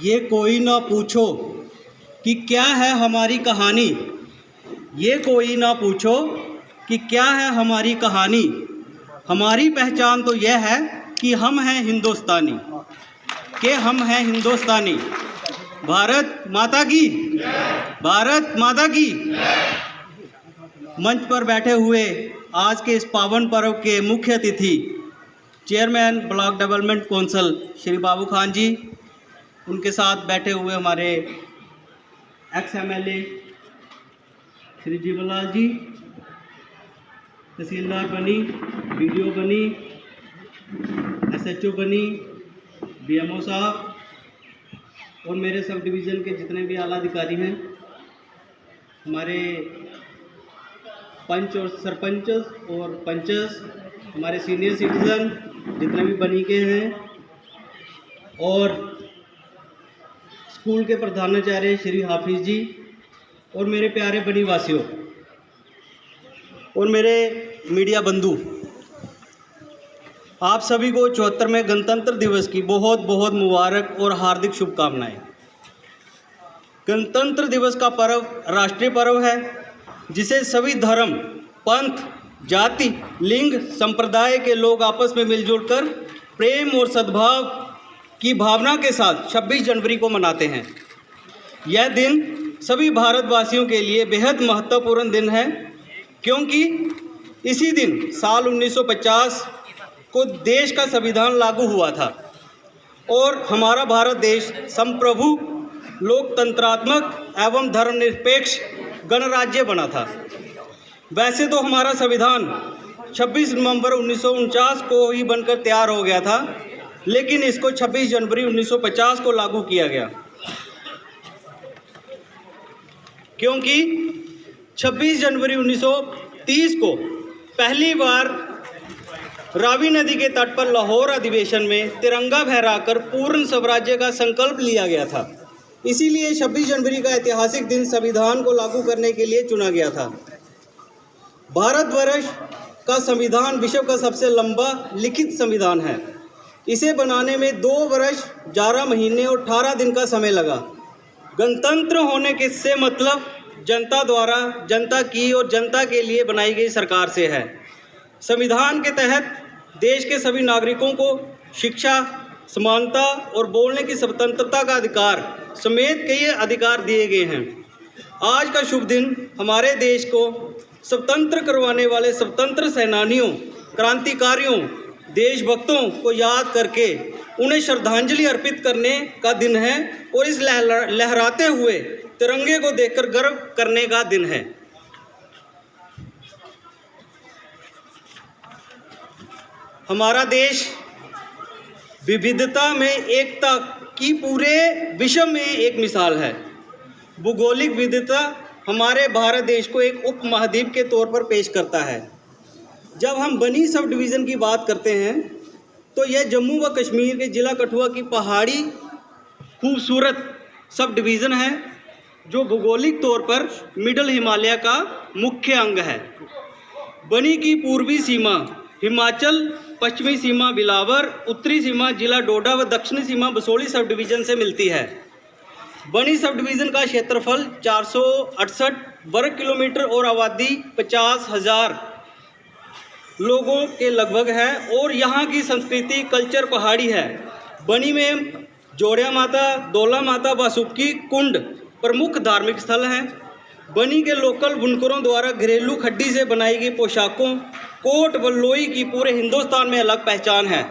ये कोई ना पूछो कि क्या है हमारी कहानी, ये कोई ना पूछो कि क्या है हमारी कहानी। हमारी पहचान तो यह है कि हम हैं हिंदुस्तानी, कि हम हैं हिंदुस्तानी। भारत माता की, भारत माता की। मंच पर बैठे हुए आज के इस पावन पर्व के मुख्य अतिथि chairman block development council Shri Babu Khan ji, उनके साथ बैठे हुए हमारे एक्स MLA श्री जीवनलाल जी, तहसीलदार बनी, BDO बनी, SHO बनी, BMO साहब और मेरे सब डिवीज़न के जितने भी आला अधिकारी हैं, हमारे पंच और सरपंच और पंचस, हमारे सीनियर सिटीज़न जितने भी बनी के हैं, और स्कूल के प्रधानाचार्य श्री हाफिज़ जी, और मेरे प्यारे बनी वासियों और मेरे मीडिया बंधु, आप सभी को 74वें गणतंत्र दिवस की बहुत बहुत मुबारक और हार्दिक शुभकामनाएं। गणतंत्र दिवस का पर्व राष्ट्रीय पर्व है जिसे सभी धर्म, पंथ, जाति, लिंग, संप्रदाय के लोग आपस में मिलजुल कर प्रेम और सद्भाव की भावना के साथ 26 जनवरी को मनाते हैं। यह दिन सभी भारतवासियों के लिए बेहद महत्वपूर्ण दिन है, क्योंकि इसी दिन साल 1950 को देश का संविधान लागू हुआ था और हमारा भारत देश संप्रभु, लोकतंत्रात्मक एवं धर्मनिरपेक्ष गणराज्य बना था। वैसे तो हमारा संविधान 26 नवंबर 1949 को ही बनकर तैयार हो गया था, लेकिन इसको 26 जनवरी 1950 को लागू किया गया, क्योंकि 26 जनवरी 1930 को पहली बार रावी नदी के तट पर लाहौर अधिवेशन में तिरंगा फहराकर पूर्ण स्वराज्य का संकल्प लिया गया था। इसीलिए 26 जनवरी का ऐतिहासिक दिन संविधान को लागू करने के लिए चुना गया था। भारतवर्ष का संविधान विश्व का सबसे लंबा लिखित संविधान है। इसे बनाने में 2 वर्ष 11 महीने और 18 दिन का समय लगा। गणतंत्र होने के से मतलब जनता द्वारा, जनता की और जनता के लिए बनाई गई सरकार से है। संविधान के तहत देश के सभी नागरिकों को शिक्षा, समानता और बोलने की स्वतंत्रता का अधिकार समेत कई अधिकार दिए गए हैं। आज का शुभ दिन हमारे देश को स्वतंत्र करवाने वाले स्वतंत्र सेनानियों, क्रांतिकारियों, देशभक्तों को याद करके उन्हें श्रद्धांजलि अर्पित करने का दिन है और इस लहराते हुए तिरंगे को देखकर गर्व करने का दिन है। हमारा देश विविधता में एकता की पूरे विश्व में एक मिसाल है। भूगोलिक विविधता हमारे भारत देश को एक उपमहाद्वीप के तौर पर पेश करता है। जब हम बनी सब डिवीज़न की बात करते हैं तो यह जम्मू व कश्मीर के ज़िला कठुआ की पहाड़ी खूबसूरत सब डिवीज़न है, जो भौगोलिक तौर पर मिडल हिमालय का मुख्य अंग है। बनी की पूर्वी सीमा हिमाचल, पश्चिमी सीमा बिलावर, उत्तरी सीमा जिला डोडा व दक्षिणी सीमा बसोली सब डिवीज़न से मिलती है। बनी सब डिवीज़न का क्षेत्रफल 468 वर्ग किलोमीटर और आबादी 50,000 लोगों के लगभग है और यहाँ की संस्कृति कल्चर पहाड़ी है। बनी में जोड़िया माता, दौला माता, वासुकी कुंड प्रमुख धार्मिक स्थल हैं। बनी के लोकल बुनकरों द्वारा घरेलू खड्डी से बनाई गई पोशाकों, कोट व लोई की पूरे हिंदुस्तान में अलग पहचान है।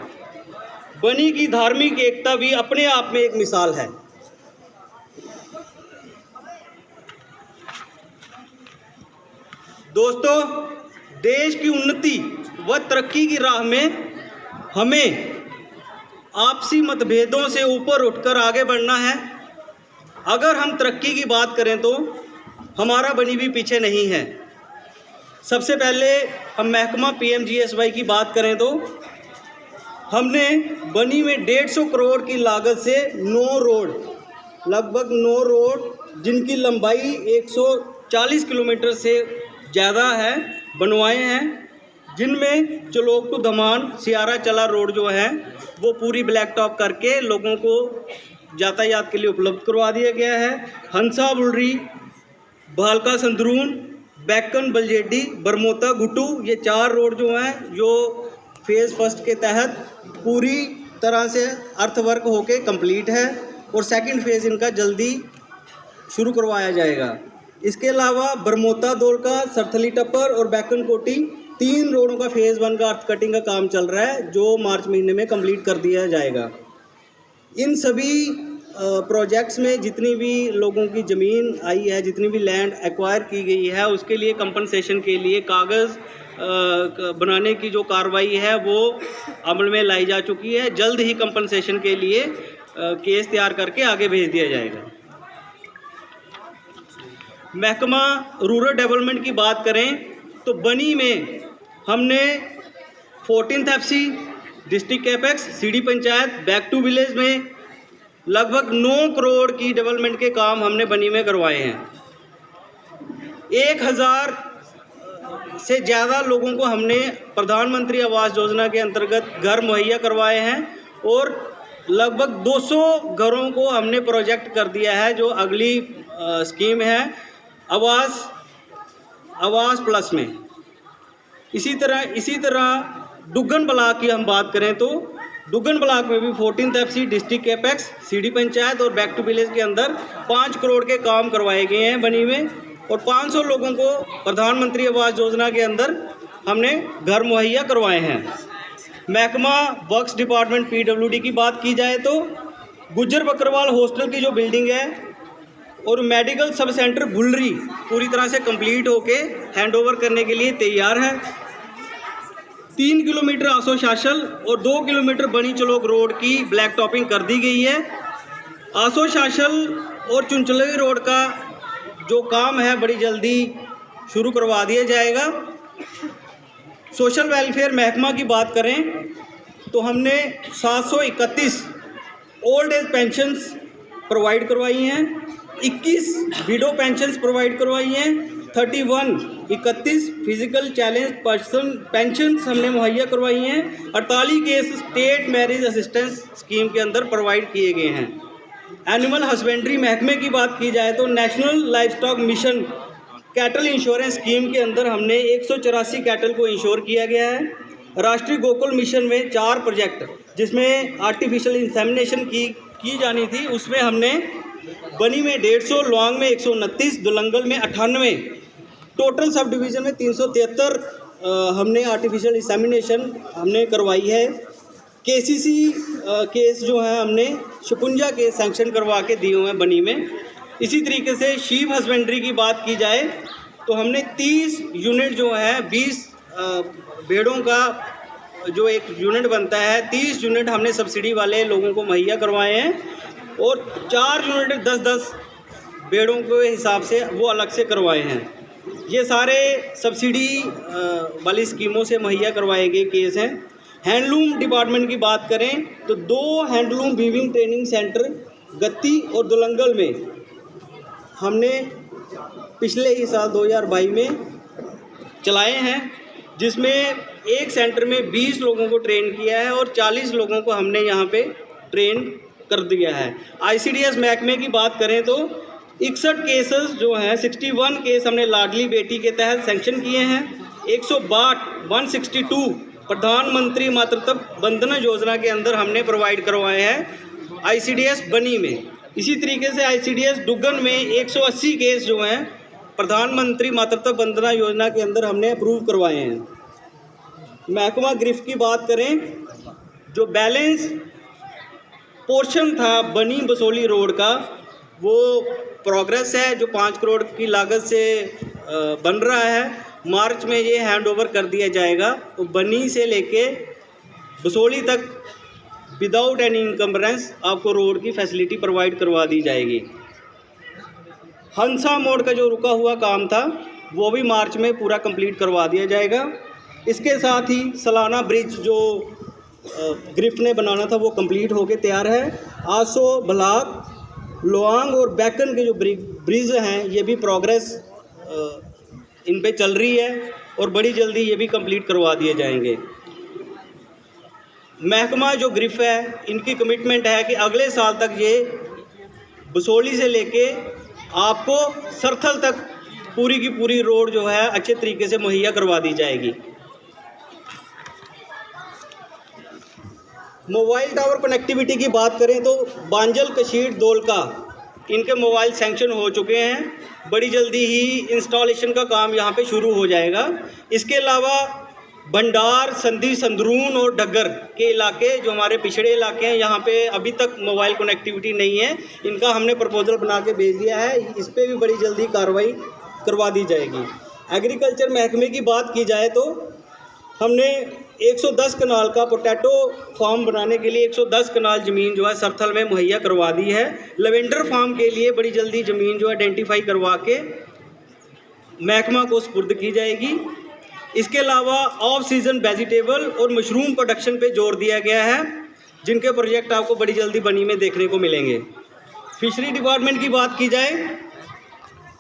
बनी की धार्मिक एकता भी अपने आप में एक मिसाल है। दोस्तों, देश की उन्नति व तरक्की की राह में हमें आपसी मतभेदों से ऊपर उठकर आगे बढ़ना है। अगर हम तरक्की की बात करें तो हमारा बनी भी पीछे नहीं है। सबसे पहले हम महकमा PMGSY की बात करें तो हमने बनी में 150 करोड़ की लागत से 9 रोड, लगभग 9 रोड जिनकी लंबाई 140 किलोमीटर से ज़्यादा है, बनवाए हैं, जिनमें चलोक टू धमान सियारा चला रोड जो है वो पूरी ब्लैक टॉप करके लोगों को यातायात के लिए उपलब्ध करवा दिया गया है। हंसा बुलरी, भालका संदरून, बैकन बलजेडी, बरमोता गुटू, ये 4 रोड जो हैं जो फेज़ फर्स्ट के तहत पूरी तरह से अर्थवर्क होके कंप्लीट है और सेकंड फेज़ इनका जल्दी शुरू करवाया जाएगा। इसके अलावा बरमोता दोलका, सरथली टप्पर और बैकन कोटी 3 रोडों का फेज़ 1 का अर्थ कटिंग का काम चल रहा है जो मार्च महीने में कंप्लीट कर दिया जाएगा। इन सभी प्रोजेक्ट्स में जितनी भी लोगों की ज़मीन आई है, जितनी भी लैंड एक्वायर की गई है, उसके लिए कंपनसेशन के लिए कागज़ बनाने की जो कार्रवाई है वो अमल में लाई जा चुकी है। जल्द ही कंपनसेशन के लिए केस तैयार करके आगे भेज दिया जाएगा। महकमा रूरल डेवलपमेंट की बात करें तो बनी में हमने 14th FC, district capex, CD panchayat, back to village में लगभग 9 करोड़ की डेवलपमेंट के काम हमने बनी में करवाए हैं। 1000 से ज़्यादा लोगों को हमने प्रधानमंत्री आवास योजना के अंतर्गत घर मुहैया करवाए हैं और लगभग 200 घरों को हमने प्रोजेक्ट कर दिया है जो अगली स्कीम है आवास प्लस में। इसी तरह डुग्गन ब्लॉक की हम बात करें तो डुग्गन ब्लॉक में भी 14th FC, district capex, CD panchayat और बैक टू विलेज के अंदर 5 करोड़ के काम करवाए गए हैं बनी में और 500 लोगों को प्रधानमंत्री आवास योजना के अंदर हमने घर मुहैया करवाए हैं। महकमा वर्क्स डिपार्टमेंट PWD की बात की जाए तो गुज्जर बकरवाल हॉस्टल की जो बिल्डिंग है और मेडिकल सब सेंटर बुलरी पूरी तरह से कंप्लीट होके हैंडओवर करने के लिए तैयार है। 3 किलोमीटर आसो शासल और 2 किलोमीटर बनी चलोक रोड की ब्लैक टॉपिंग कर दी गई है। आसो शासल और चुनचलवी रोड का जो काम है बड़ी जल्दी शुरू करवा दिया जाएगा। सोशल वेलफेयर महकमा की बात करें तो हमने 731 ओल्ड एज पेंशन्स प्रोवाइड करवाई हैं, 21 विडो पेंशन्स प्रोवाइड करवाई हैं, 31 फिजिकल चैलेंज पर्सन पेंशन्स हमने मुहैया करवाई हैं, 48 case state marriage assistance scheme के अंदर प्रोवाइड किए गए हैं। एनिमल हस्बेंड्री महकमे की बात की जाए तो national life stock mission cattle insurance scheme के अंदर हमने 184 कैटल को इंश्योर किया गया है। राष्ट्रीय गोकुल मिशन में 4 प्रोजेक्ट जिसमें आर्टिफिशियल इंसेमिनेशन की जानी थी उसमें हमने बनी में 150, लुआंग में 129, दुलंगल में 98, टोटल सब डिवीज़न में 373 हमने आर्टिफिशियल इंसेमिनेशन हमने करवाई है। KCC केस जो है हमने 56 केस सैंक्शन करवा के दिए हुए हैं बनी में। इसी तरीके से शीप हस्बेंड्री की बात की जाए तो हमने 30 यूनिट जो है 20 भेड़ों का जो एक यूनिट बनता है 30 यूनिट हमने सब्सिडी वाले लोगों को मुहैया करवाए हैं और 4 यूनिट 10-10 भेड़ों के हिसाब से वो अलग से करवाए हैं। ये सारे सब्सिडी वाली स्कीमों से मुहैया करवाए गए केस हैं। हैंडलूम डिपार्टमेंट की बात करें तो 2 हैंडलूम वीविंग ट्रेनिंग सेंटर गत्ती और दुलंगल में हमने पिछले ही साल 2022 में चलाए हैं, जिसमें एक सेंटर में 20 लोगों को ट्रेन किया है और 40 लोगों को हमने यहाँ पे ट्रेन कर दिया है। ICDS महकमे की बात करें तो 61 केसेस जो हैं 61 केस हमने लाडली बेटी के तहत सैंक्शन किए हैं। 162 प्रधानमंत्री मातृत्व वंदना योजना के अंदर हमने प्रोवाइड करवाए हैं ICDS बनी में। इसी तरीके से ICDS डुग्गन में 180 केस जो हैं प्रधानमंत्री मातृत्व वंदना योजना के अंदर हमने अप्रूव करवाए हैं। महकमा गिरफ्त की बात करें, जो बैलेंस पोर्शन था बनी बसोली रोड का वो प्रोग्रेस है, जो 5 करोड़ की लागत से बन रहा है। मार्च में ये हैंडओवर कर दिया जाएगा। तो बनी से लेके बसोली तक विदाउट एनी इनकम्बरेंस आपको रोड की फैसिलिटी प्रोवाइड करवा दी जाएगी। हंसा मोड़ का जो रुका हुआ काम था वो भी मार्च में पूरा कंप्लीट करवा दिया जाएगा। इसके साथ ही सलाना ब्रिज जो गिरफ्त ने बनाना था वो कंप्लीट होके तैयार है। आसो, भलाक, लोआंग और बैकन के जो ब्रिज हैं ये भी प्रोग्रेस इन पे चल रही है और बड़ी जल्दी ये भी कंप्लीट करवा दिए जाएंगे। महकमा जो गिरफ्त है इनकी कमिटमेंट है कि अगले साल तक ये बसोली से लेके आपको सरथल तक पूरी की पूरी रोड जो है अच्छे तरीके से मुहैया करवा दी जाएगी। मोबाइल टावर कनेक्टिविटी की बात करें तो बांजल, कशीर, दोलका इनके मोबाइल सैंक्शन हो चुके हैं। बड़ी जल्दी ही इंस्टॉलेशन का काम यहाँ पे शुरू हो जाएगा। इसके अलावा भंडार, संधी, संदरून और डग्गर के इलाके जो हमारे पिछड़े इलाके हैं, यहाँ पे अभी तक मोबाइल कनेक्टिविटी नहीं है। इनका हमने प्रपोजल बना के भेज दिया है, इस पर भी बड़ी जल्दी कार्रवाई करवा दी जाएगी। एग्रीकल्चर महकमे की बात की जाए तो हमने 110 कनाल का पोटैटो फार्म बनाने के लिए 110 कनाल ज़मीन जो है सरथल में मुहैया करवा दी है। लेवेंडर फार्म के लिए बड़ी जल्दी ज़मीन जो आइडेंटिफाई करवा के महकमा को सुपुर्द की जाएगी। इसके अलावा ऑफ सीज़न वेजिटेबल और मशरूम प्रोडक्शन पे जोर दिया गया है, जिनके प्रोजेक्ट आपको बड़ी जल्दी बनी में देखने को मिलेंगे। फिशरी डिपार्टमेंट की बात की जाए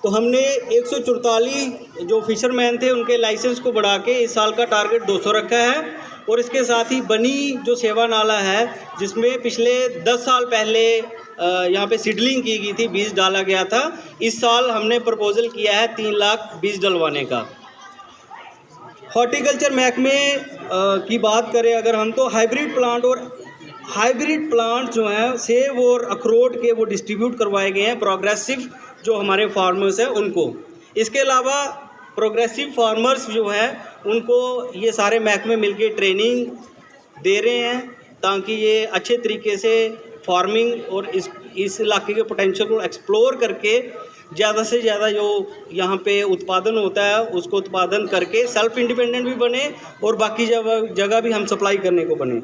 तो हमने 144 जो फिशरमैन थे उनके लाइसेंस को बढ़ा के इस साल का टारगेट 200 रखा है। और इसके साथ ही बनी जो सेवा नाला है, जिसमें पिछले 10 साल पहले यहाँ पे सीडलिंग की गई थी, बीज डाला गया था, इस साल हमने प्रपोजल किया है 3 लाख बीज डलवाने का। हॉर्टिकल्चर महकमे की बात करें अगर हम तो हाइब्रिड प्लांट जो हैं सेब और अखरोट के वो डिस्ट्रीब्यूट करवाए गए हैं प्रोग्रेसिव जो हमारे फार्मर्स हैं उनको। इसके अलावा प्रोग्रेसिव फार्मर्स जो हैं उनको ये सारे महकमे मिलके ट्रेनिंग दे रहे हैं ताकि ये अच्छे तरीके से फार्मिंग और इस इलाके के पोटेंशियल को एक्सप्लोर करके ज़्यादा से ज़्यादा जो यहाँ पे उत्पादन होता है उसको उत्पादन करके सेल्फ इंडिपेंडेंट भी बने और बाकी जगह भी हम सप्लाई करने को बने।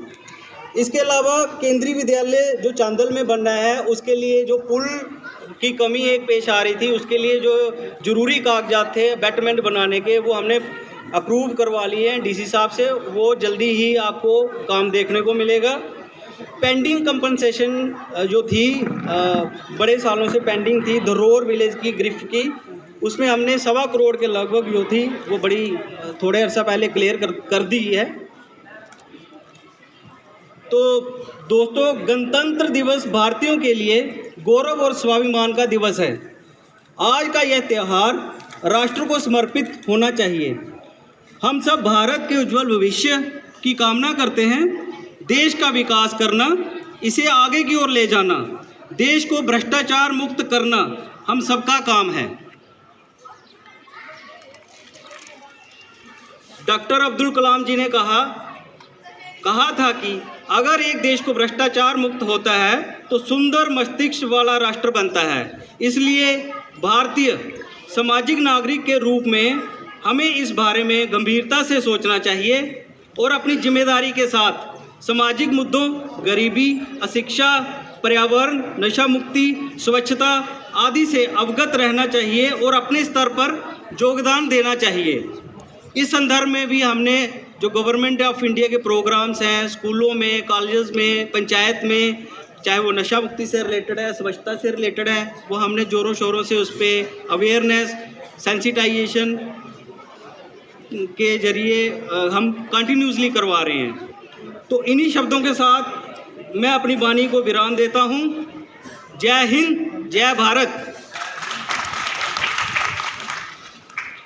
इसके अलावा केंद्रीय विद्यालय जो चांदल में बन रहा है उसके लिए जो पुल की कमी एक पेश आ रही थी, उसके लिए जो ज़रूरी कागजात थे बैटमेंट बनाने के वो हमने अप्रूव करवा लिए हैं डीसी साहब से, वो जल्दी ही आपको काम देखने को मिलेगा। पेंडिंग कंपनसेशन जो थी बड़े सालों से पेंडिंग थी धरोर विलेज की ग्रिफ्ट की, उसमें हमने 1.25 करोड़ के लगभग जो थी वो बड़ी थोड़े अर्सा पहले क्लियर कर दी है। तो दोस्तों, गणतंत्र दिवस भारतीयों के लिए गौरव और स्वाभिमान का दिवस है। आज का यह त्यौहार राष्ट्र को समर्पित होना चाहिए। हम सब भारत के उज्जवल भविष्य की कामना करते हैं। देश का विकास करना, इसे आगे की ओर ले जाना, देश को भ्रष्टाचार मुक्त करना हम सबका काम है। डॉक्टर अब्दुल कलाम जी ने कहा था कि अगर एक देश को भ्रष्टाचार मुक्त होता है तो सुंदर मस्तिष्क वाला राष्ट्र बनता है। इसलिए भारतीय सामाजिक नागरिक के रूप में हमें इस बारे में गंभीरता से सोचना चाहिए और अपनी जिम्मेदारी के साथ सामाजिक मुद्दों, गरीबी, अशिक्षा, पर्यावरण, नशा मुक्ति, स्वच्छता आदि से अवगत रहना चाहिए और अपने स्तर पर योगदान देना चाहिए। इस संदर्भ में भी हमने जो गवर्नमेंट ऑफ इंडिया के प्रोग्राम्स हैं स्कूलों में, कॉलेजेस में, पंचायत में, चाहे वो नशा मुक्ति से रिलेटेड है, स्वच्छता से रिलेटेड है, वो हमने ज़ोरों शोरों से उस पर अवेयरनेस, सेंसिटाइजेशन के जरिए हम कंटिन्यूसली करवा रहे हैं। तो इन्हीं शब्दों के साथ मैं अपनी वाणी को विराम देता हूँ। जय हिंद, जय भारत।